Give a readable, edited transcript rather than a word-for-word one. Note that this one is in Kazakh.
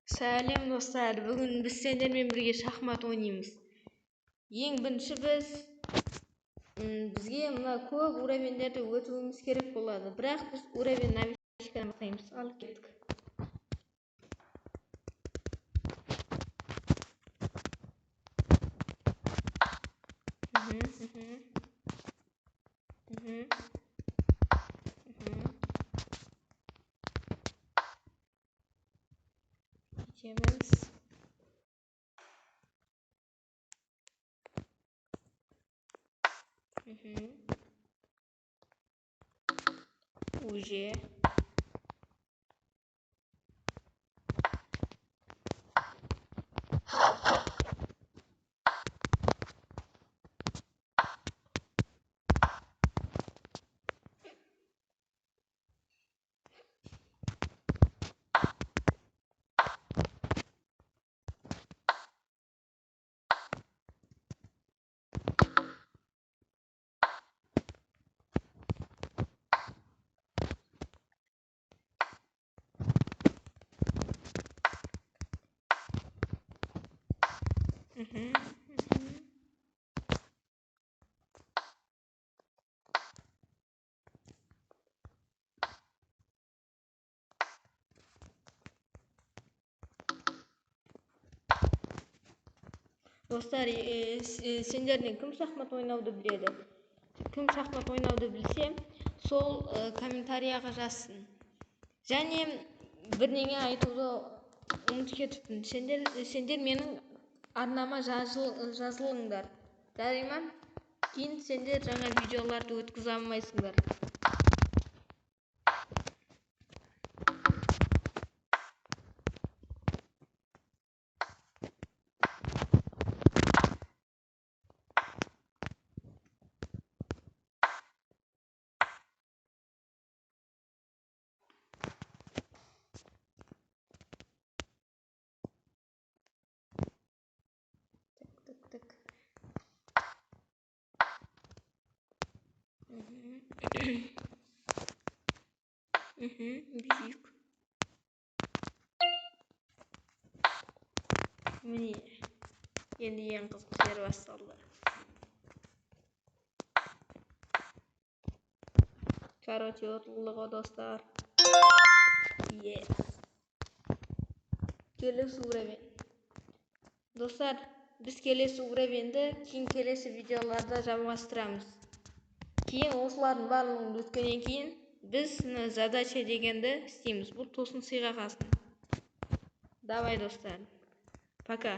Сәлем достар, бүгін біз сендермен бірге шахмат ойнаймыз. Ең бірінші бізге мына көп уровеньдерді өтуіміз керек болады. Бірақ біз уровень новичкадан бастаймыз. Ал кеттік. Кетеміз. Уже. Достар, сендерден кім шахмат ойнауды біледі? Кім шахмат ойнауды білсе, сол комментарияға жазсын. Және бірнеңе айтуды ұмытып кетіппін. Сендер менің арнама жазылыңдар. Жарай ма? Кейін сендер жаңа видеоларды өткізе алмайсыңдар. Büyük. Mini. Ең қызық жер басталды. Короче, отылығы достар. Келесі уровень. Достар, біз келесі уровеньді кейін келесі видеоларда жалғастырамыз. Кейін осылардың барлығын өткеннен кейін біз задача дегенді істейміз. Бұл тосын сыйға қалсын. Давай, достар. Пока.